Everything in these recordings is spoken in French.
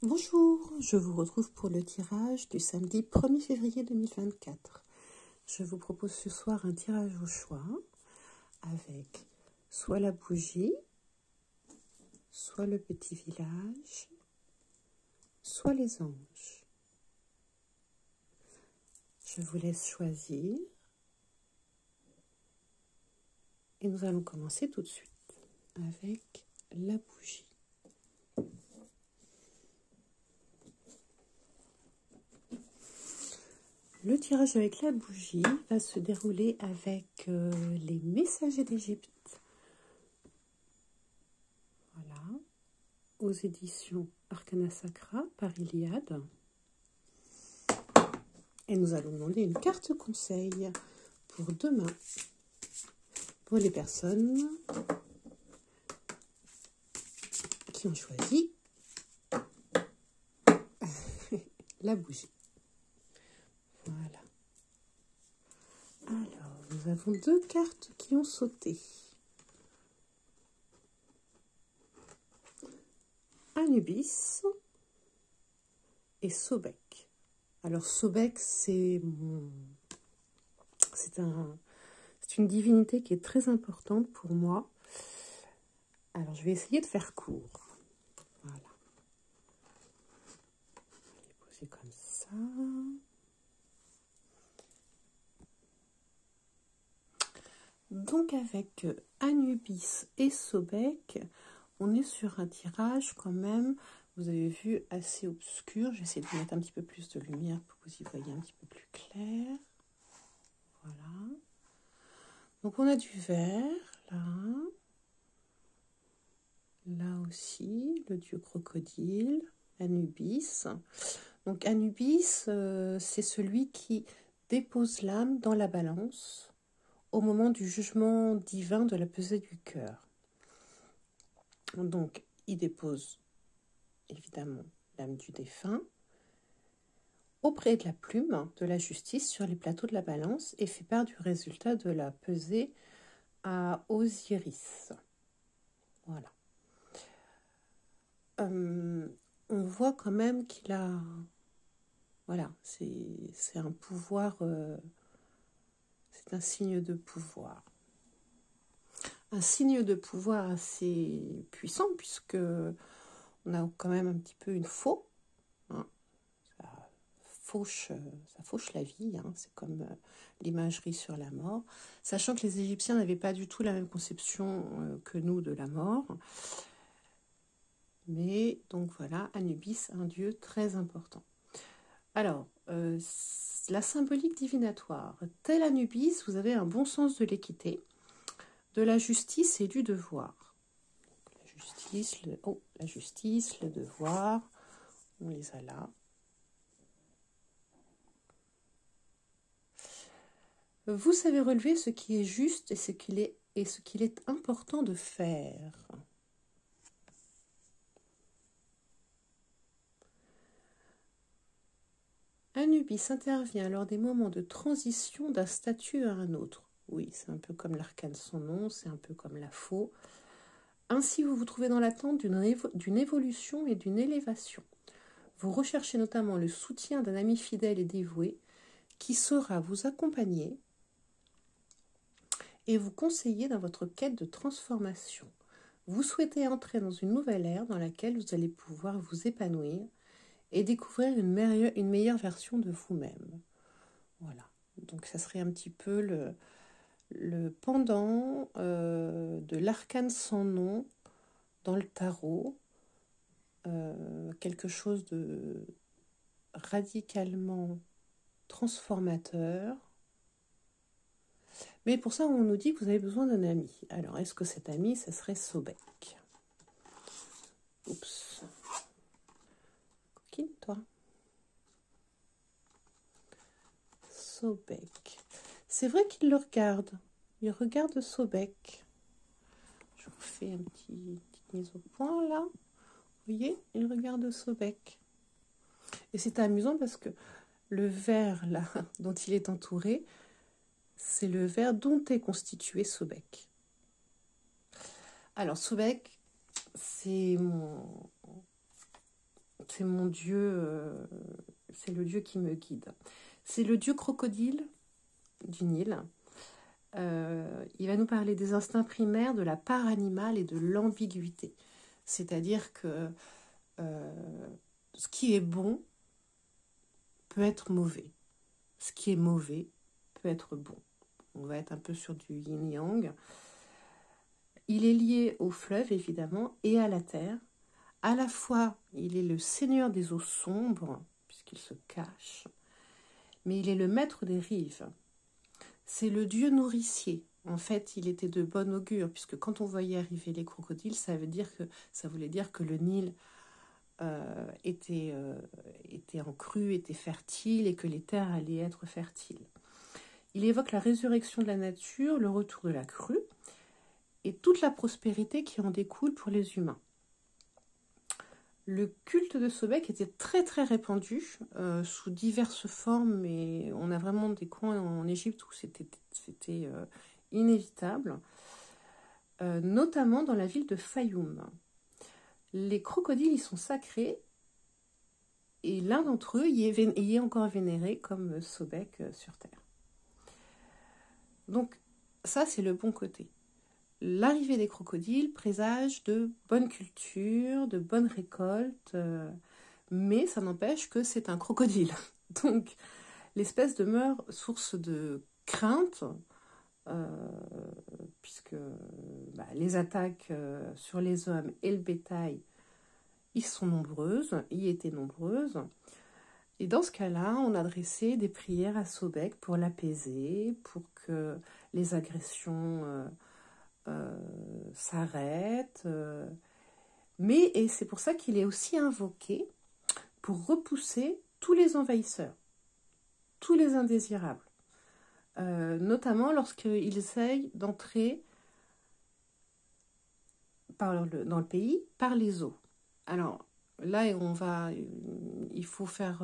Bonjour, je vous retrouve pour le tirage du samedi 1er février 2024. Je vous propose ce soir un tirage au choix avec soit la bougie, soit le petit village, soit les anges. Je vous laisse choisir et nous allons commencer tout de suite avec la bougie. Le tirage avec la bougie va se dérouler avec les messagers d'Égypte. Voilà, aux éditions Arcana Sacra par Iliade. Et nous allons demander une carte conseil pour demain, pour les personnes qui ont choisi la bougie. Voilà. Alors, nous avons deux cartes qui ont sauté. Anubis et Sobek. Alors, Sobek, c'est une divinité qui est très importante pour moi. Alors, je vais essayer de faire court. Voilà. Je vais les poser comme ça. Donc, avec Anubis et Sobek, on est sur un tirage quand même, vous avez vu, assez obscur. J'essaie de mettre un petit peu plus de lumière pour que vous y voyez un petit peu plus clair. Voilà. Donc, on a du vert, là. Là aussi, le dieu crocodile, Anubis. Donc, Anubis, c'est celui qui dépose l'âme dans la balance au moment du jugement divin de la pesée du cœur. Donc, il dépose évidemment l'âme du défunt auprès de la plume de la justice sur les plateaux de la balance et fait part du résultat de la pesée à Osiris. Voilà. On voit quand même qu'il a... Voilà, c'est un pouvoir... c'est un signe de pouvoir. Un signe de pouvoir assez puissant puisque on a quand même un petit peu une faux. Hein. Ça fauche la vie, hein. C'est comme l'imagerie sur la mort. Sachant que les Égyptiens n'avaient pas du tout la même conception que nous de la mort. Mais donc voilà, Anubis, un dieu très important. Alors, la symbolique divinatoire. Tel Anubis, vous avez un bon sens de l'équité, de la justice et du devoir. La justice, le devoir, on les a là. Vous savez relever ce qui est juste et ce qu'il est important de faire. Anubis intervient lors des moments de transition d'un statut à un autre. Oui, c'est un peu comme l'arcane son nom, c'est un peu comme la faux. Ainsi, vous vous trouvez dans l'attente d'une évolution et d'une élévation. Vous recherchez notamment le soutien d'un ami fidèle et dévoué qui saura vous accompagner et vous conseiller dans votre quête de transformation. Vous souhaitez entrer dans une nouvelle ère dans laquelle vous allez pouvoir vous épanouir et découvrir une meilleure version de vous-même. Voilà. Donc, ça serait un petit peu le pendant de l'arcane sans nom dans le tarot. Quelque chose de radicalement transformateur. Mais pour ça, on nous dit que vous avez besoin d'un ami. Alors, est-ce que cet ami, ça serait Sobek? Oups. Coquine, toi. Sobek. C'est vrai qu'il le regarde. Il regarde Sobek. Je vous fais une petite mise au point, là. Vous voyez, il regarde Sobek. Et c'est amusant parce que le verre, là, dont il est entouré, c'est le verre dont est constitué Sobek. Alors, Sobek, c'est c'est mon dieu, c'est le dieu qui me guide. C'est le dieu crocodile du Nil. Il va nous parler des instincts primaires, de la part animale et de l'ambiguïté. C'est-à-dire que ce qui est bon peut être mauvais. Ce qui est mauvais peut être bon. On va être un peu sur du yin-yang. Il est lié au fleuve, évidemment, et à la terre. À la fois, il est le seigneur des eaux sombres, puisqu'il se cache, mais il est le maître des rives. C'est le dieu nourricier. En fait, il était de bon augure, puisque quand on voyait arriver les crocodiles, ça voulait dire que le Nil était en crue, était fertile, et que les terres allaient être fertiles. Il évoque la résurrection de la nature, le retour de la crue, et toute la prospérité qui en découle pour les humains. Le culte de Sobek était très très répandu sous diverses formes, mais on a vraiment des coins en Égypte où c'était inévitable, notamment dans la ville de Fayoum. Les crocodiles y sont sacrés et l'un d'entre eux y est encore vénéré comme Sobek sur Terre. Donc ça c'est le bon côté. L'arrivée des crocodiles présage de bonne culture, de bonnes récoltes, mais ça n'empêche que c'est un crocodile. Donc, l'espèce demeure source de crainte, puisque les attaques sur les hommes et le bétail y étaient nombreuses. Et dans ce cas-là, on adressait des prières à Sobek pour l'apaiser, pour que les agressions s'arrête, et c'est pour ça qu'il est aussi invoqué pour repousser tous les envahisseurs, tous les indésirables, notamment lorsqu'ils essayent d'entrer dans le pays par les eaux. Alors là, il faut faire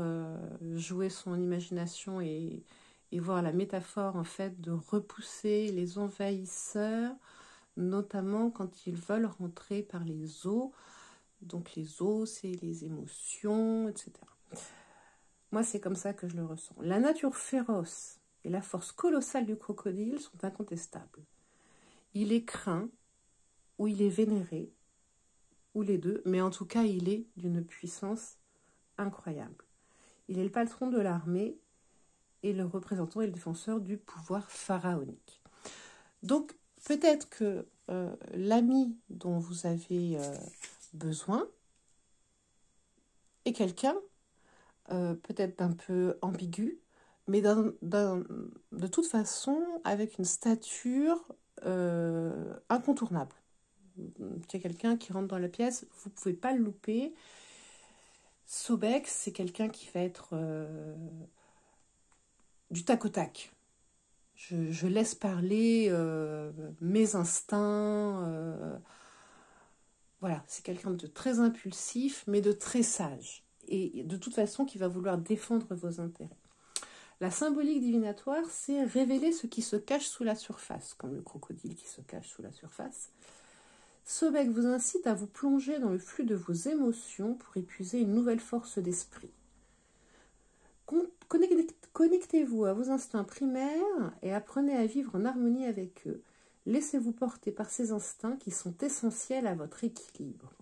jouer son imagination et voir la métaphore en fait de repousser les envahisseurs, notamment quand ils veulent rentrer par les eaux. Donc les eaux, c'est les émotions, etc. Moi, c'est comme ça que je le ressens. La nature féroce et la force colossale du crocodile sont incontestables. Il est craint, ou il est vénéré, ou les deux, mais en tout cas, il est d'une puissance incroyable. Il est le patron de l'armée et le représentant et le défenseur du pouvoir pharaonique. Donc, peut-être que l'ami dont vous avez besoin est quelqu'un peut-être d'un peu ambigu, mais de toute façon avec une stature incontournable. C'est quelqu'un qui rentre dans la pièce, vous ne pouvez pas le louper. Sobek, c'est quelqu'un qui va être du tac au tac. Je laisse parler mes instincts. Voilà, c'est quelqu'un de très impulsif, mais de très sage. Et de toute façon, qui va vouloir défendre vos intérêts. La symbolique divinatoire, c'est révéler ce qui se cache sous la surface, comme le crocodile qui se cache sous la surface. Sobek vous incite à vous plonger dans le flux de vos émotions pour épuiser une nouvelle force d'esprit. Connectez-vous à vos instincts primaires et apprenez à vivre en harmonie avec eux. Laissez-vous porter par ces instincts qui sont essentiels à votre équilibre.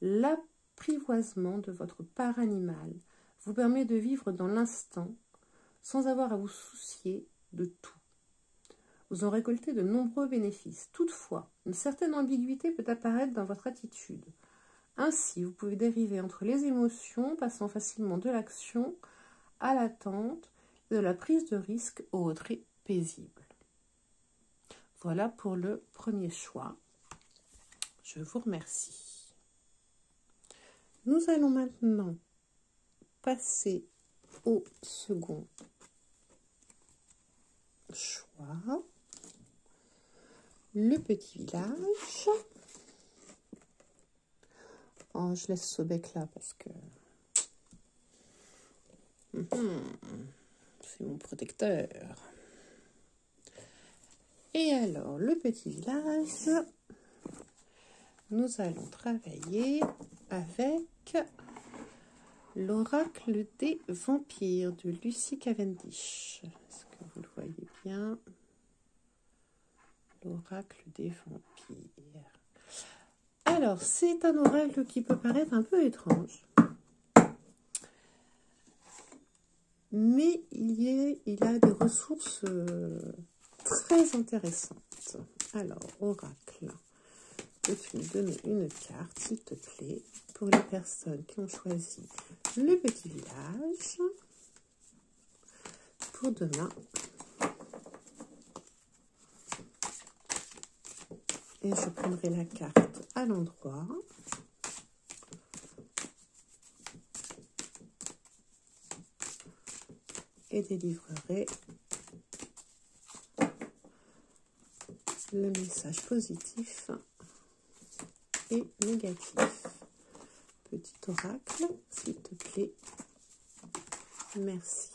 L'apprivoisement de votre part animale vous permet de vivre dans l'instant sans avoir à vous soucier de tout. Vous en récoltez de nombreux bénéfices. Toutefois, une certaine ambiguïté peut apparaître dans votre attitude. Ainsi, vous pouvez dériver entre les émotions, passant facilement de l'action à l'attente et de la prise de risque au retrait paisible. Voilà pour le premier choix. Je vous remercie. Nous allons maintenant passer au second choix. Le petit village. Oh, je laisse Sobek là parce que c'est mon protecteur. Et alors, le petit village, nous allons travailler avec L'oracle des vampires de Lucy Cavendish. Est-ce que vous le voyez bien? L'oracle des vampires. Alors, c'est un oracle qui peut paraître un peu étrange. Mais il a des ressources très intéressantes. Alors, oracle, peux-tu me donner une carte, s'il te plaît, pour les personnes qui ont choisi le petit village pour demain? Et je prendrai la carte à l'endroit. Et délivrerai le message positif et négatif. Petit oracle, s'il te plaît. Merci.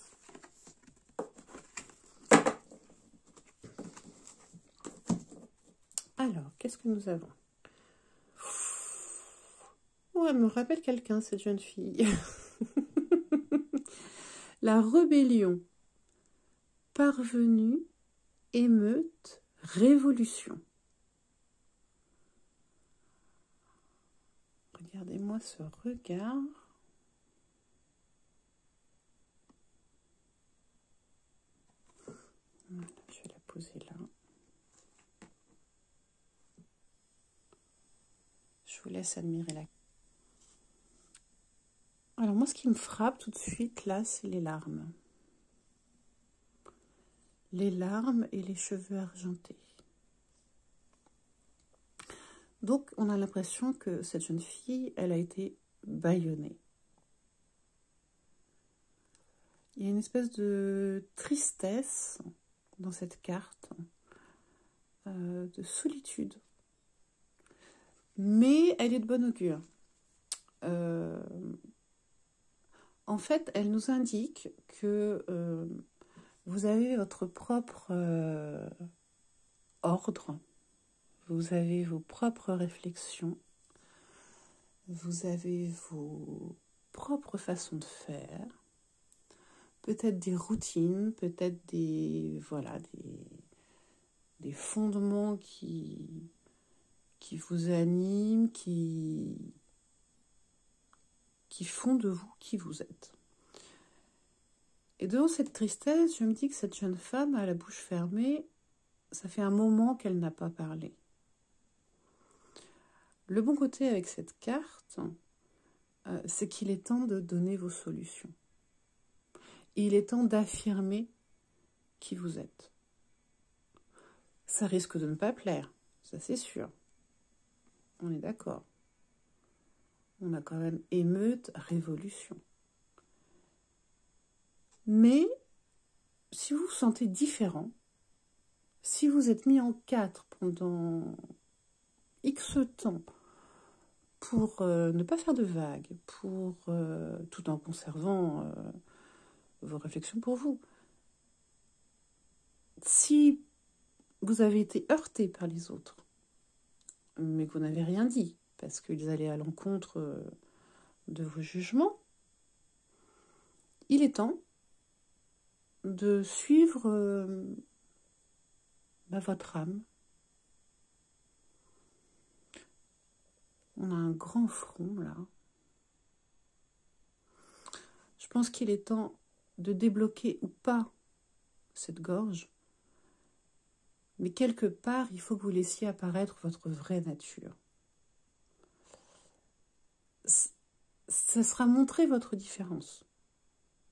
Alors, qu'est-ce que nous avons? Oh, elle me rappelle quelqu'un, cette jeune fille. La rébellion, parvenue, émeute, révolution. Regardez-moi ce regard. Voilà, je vais la poser là. Je vous laisse admirer la... Alors moi, ce qui me frappe tout de suite, là, c'est les larmes. Les larmes et les cheveux argentés. Donc, on a l'impression que cette jeune fille, elle a été bâillonnée. Il y a une espèce de tristesse dans cette carte, de solitude. Mais elle est de bonne augure. En fait, elle nous indique que vous avez votre propre ordre, vous avez vos propres réflexions, vous avez vos propres façons de faire, peut-être des routines, peut-être des fondements qui vous animent, qui font de vous qui vous êtes. Et devant cette tristesse, je me dis que cette jeune femme a la bouche fermée, ça fait un moment qu'elle n'a pas parlé. Le bon côté avec cette carte, c'est qu'il est temps de donner vos solutions. Et il est temps d'affirmer qui vous êtes. Ça risque de ne pas plaire, ça c'est sûr. On est d'accord. On a quand même émeute, révolution. Mais si vous vous sentez différent, si vous êtes mis en 4 pendant X temps pour ne pas faire de vagues, tout en conservant vos réflexions pour vous, si vous avez été heurté par les autres, mais que vous n'avez rien dit, parce qu'ils allaient à l'encontre de vos jugements, il est temps de suivre votre âme. On a un grand front là. Je pense qu'il est temps de débloquer ou pas cette gorge. Mais quelque part, il faut que vous laissiez apparaître votre vraie nature. Ça sera montrer votre différence.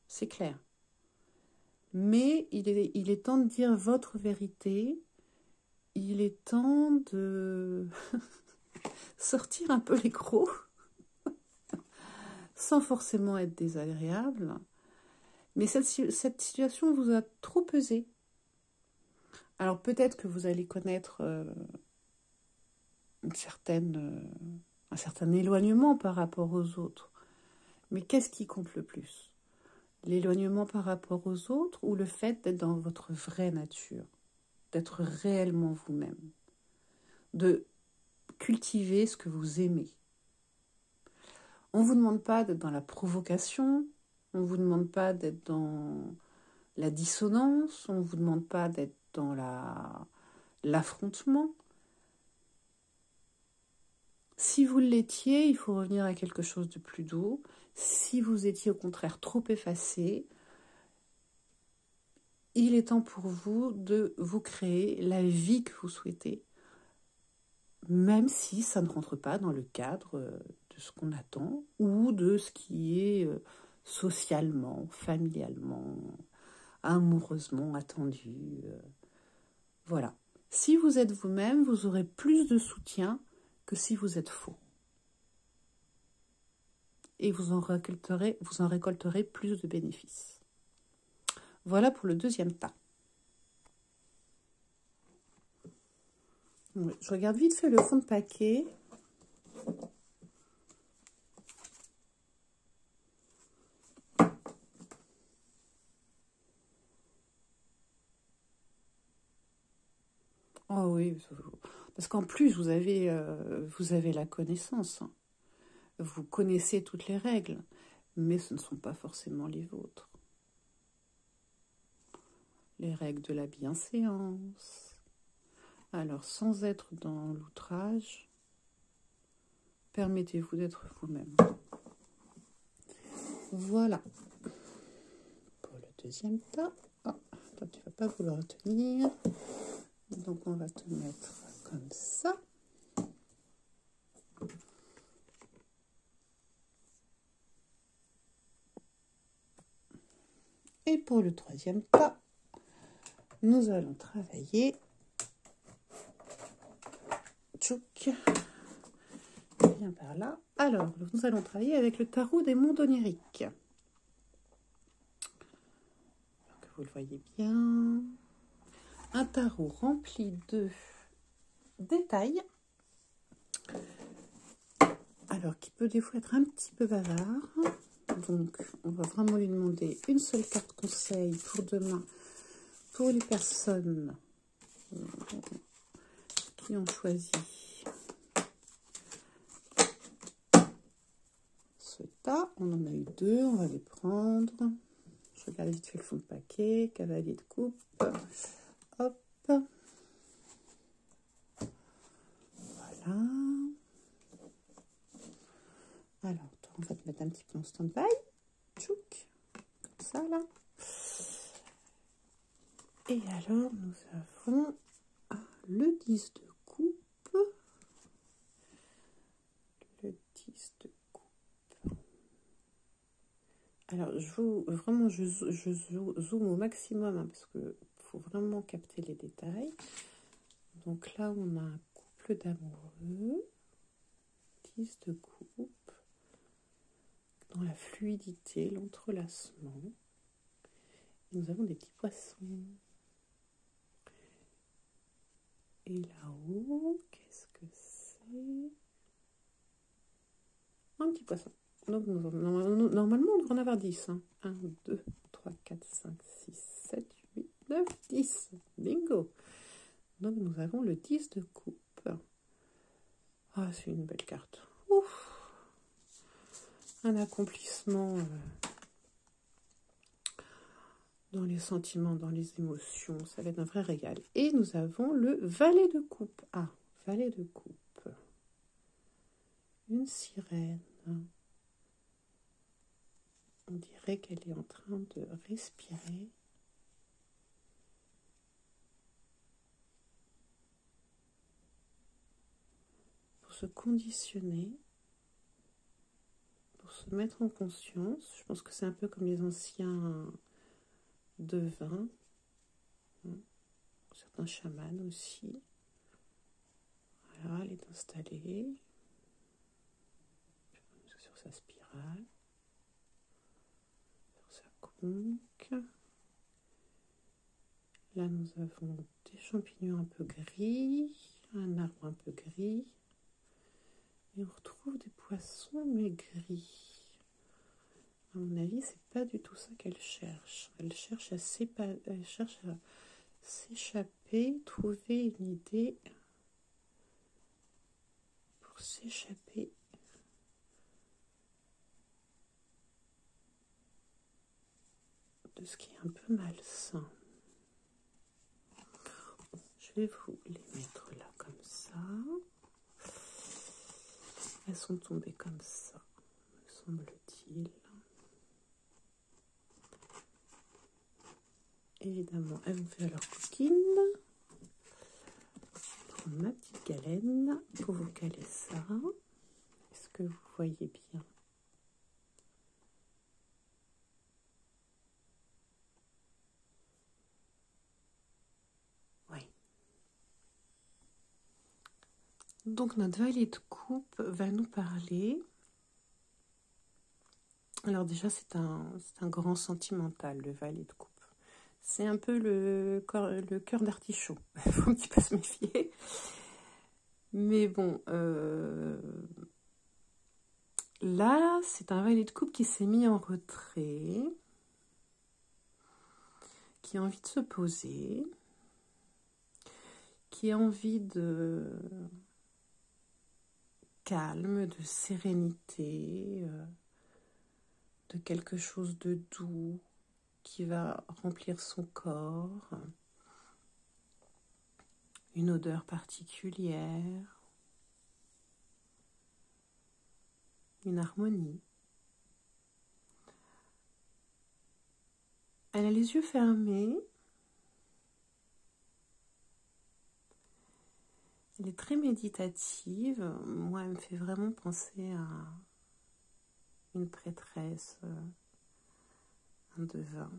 C'est clair. Mais il est temps de dire votre vérité. Il est temps de sortir un peu les crocs, sans forcément être désagréable. Mais cette situation vous a trop pesé. Alors peut-être que vous allez connaître un certain éloignement par rapport aux autres. Mais qu'est-ce qui compte le plus? L'éloignement par rapport aux autres ou le fait d'être dans votre vraie nature, d'être réellement vous-même, de cultiver ce que vous aimez. On ne vous demande pas d'être dans la provocation, on ne vous demande pas d'être dans la dissonance, on ne vous demande pas d'être dans l'affrontement. Si vous l'étiez, il faut revenir à quelque chose de plus doux. Si vous étiez au contraire trop effacé, il est temps pour vous de vous créer la vie que vous souhaitez, même si ça ne rentre pas dans le cadre de ce qu'on attend ou de ce qui est socialement, familialement, amoureusement attendu. Voilà. Si vous êtes vous-même, vous aurez plus de soutien que si vous êtes faux. Et vous en récolterez plus de bénéfices. Voilà pour le deuxième tas. Je regarde vite fait le fond de paquet. Oh oui, parce qu'en plus, vous avez la connaissance. Vous connaissez toutes les règles, mais ce ne sont pas forcément les vôtres. Les règles de la bienséance. Alors, sans être dans l'outrage, permettez-vous d'être vous-même. Voilà. Pour le deuxième tas. Oh, toi, tu ne vas pas vouloir tenir. Donc, on va te mettre comme ça. Et pour le troisième tas, nous allons travailler. Tchouk. Viens par là. Alors, nous allons travailler avec le tarot des mondes oniriques. Que vous le voyez bien. Un tarot rempli de détails. Alors, qui peut des fois être un petit peu bavard. Donc, on va vraiment lui demander une seule carte conseil pour demain, pour les personnes qui ont choisi ce tas. On en a eu deux, on va les prendre. Je regarde vite fait le fond de paquet, cavalier de coupe. Hop. Voilà. Alors, on va te mettre un petit peu en stand-by. Tchouk. Comme ça, là. Et alors, nous avons le 10 de coupe. Le 10 de coupe. Alors, je zoome au maximum, hein, parce qu'il faut vraiment capter les détails. Donc là, on a un couple d'amoureux. 10 de coupe. Dans la fluidité, l'entrelacement. Nous avons des petits poissons. Et là-haut, qu'est-ce que c'est? Un petit poisson. Donc, normalement, on devrait en avoir 10. Hein. 1, 2, 3, 4, 5, 6, 7, 8, 9, 10. Bingo! Donc, nous avons le 10 de coupe. Ah, c'est une belle carte. Ouf! Un accomplissement dans les sentiments, dans les émotions. Ça va être un vrai régal. Et nous avons le valet de coupe. Ah, valet de coupe. Une sirène. On dirait qu'elle est en train de respirer. Pour se conditionner. Pour se mettre en conscience. Je pense que c'est un peu comme les anciens devins. Certains chamans aussi. Voilà, elle est installée. Sur sa spirale. Sur sa conque. Là, nous avons des champignons un peu gris, un arbre un peu gris. Et on retrouve des poissons, mais gris. À mon avis, c'est pas du tout ça qu'elle cherche. Elle cherche à s'échapper, trouver une idée pour s'échapper de ce qui est un peu malsain. Je vais vous les mettre là comme ça. Elles sont tombées comme ça, me semble-t-il. Évidemment, elles vont faire leur coquine. Je prends ma petite galène pour vous caler ça. Est-ce que vous voyez bien? Oui. Donc notre valet de coupe va nous parler. Alors déjà, c'est un grand sentimental, le valet de coupe. C'est un peu le cœur d'artichaut. Il faut un petit peu se méfier. Mais bon, là, c'est un valet de coupe qui s'est mis en retrait, qui a envie de se poser, qui a envie de calme, de sérénité, de quelque chose de doux qui va remplir son corps, une odeur particulière, une harmonie. Elle a les yeux fermés. Elle est très méditative. Moi, elle me fait vraiment penser à une prêtresse, un devin.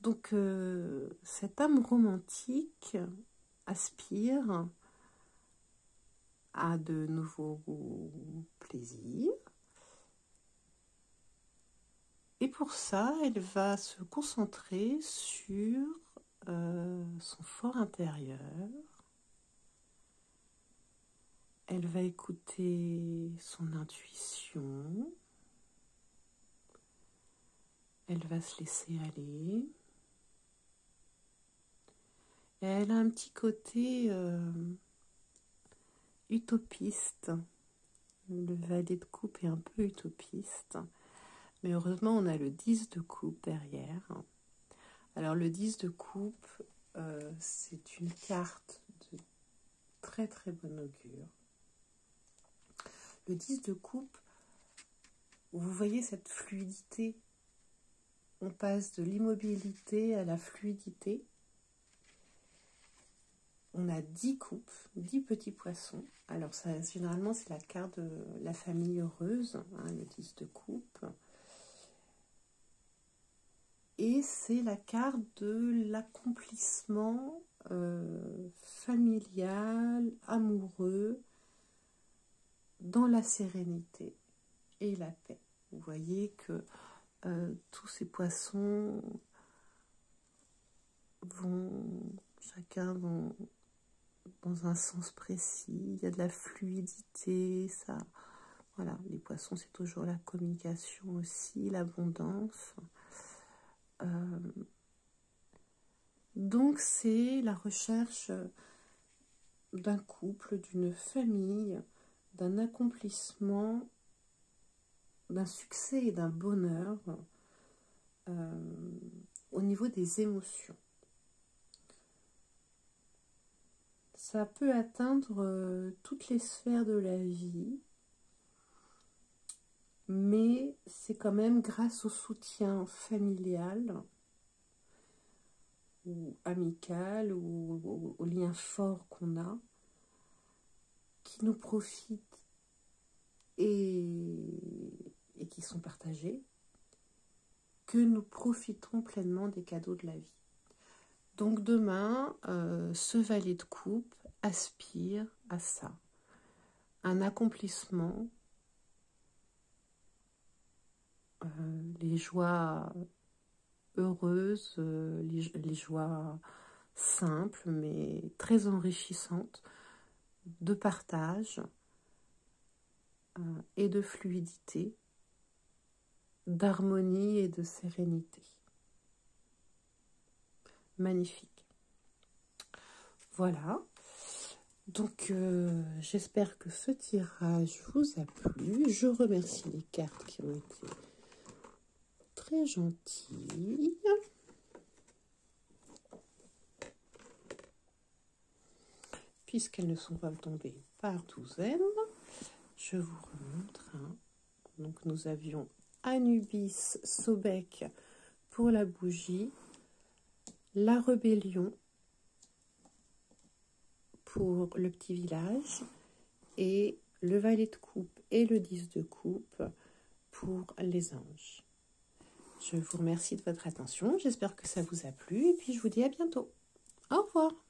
Donc, cette âme romantique aspire à de nouveaux plaisirs. Et pour ça, elle va se concentrer sur son fort intérieur. Elle va écouter son intuition. Elle va se laisser aller. Et elle a un petit côté utopiste. Le valet de coupe est un peu utopiste. Mais heureusement, on a le 10 de coupe derrière. Alors, le 10 de coupe, c'est une carte de très très bon augure. Le 10 de coupe, vous voyez cette fluidité. On passe de l'immobilité à la fluidité. On a 10 coupes, 10 petits poissons. Alors, ça, généralement, c'est la carte de la famille heureuse, hein, le 10 de coupe. Et c'est la carte de l'accomplissement familial, amoureux, dans la sérénité et la paix. Vous voyez que tous ces poissons chacun vont dans un sens précis. Il y a de la fluidité, ça. Voilà, les poissons, c'est toujours la communication aussi, l'abondance. Donc, c'est la recherche d'un couple, d'une famille, d'un accomplissement, d'un succès et d'un bonheur au niveau des émotions. Ça peut atteindre toutes les sphères de la vie, mais c'est quand même grâce au soutien familial ou amical ou aux liens forts qu'on a, qui nous profitent et qui sont partagés, que nous profiterons pleinement des cadeaux de la vie. Donc demain, ce valet de coupe aspire à ça, un accomplissement, les joies heureuses, les joies simples mais très enrichissantes de partage et de fluidité, d'harmonie et de sérénité. Magnifique. Voilà. Donc, j'espère que ce tirage vous a plu. Je remercie les cartes qui ont été très gentilles. Puisqu'elles ne sont pas tombées par douzaines, je vous remontre. Donc nous avions Anubis, Sobek pour la bougie, la rébellion pour le petit village et le valet de coupe et le 10 de coupe pour les anges. Je vous remercie de votre attention, j'espère que ça vous a plu et puis je vous dis à bientôt. Au revoir.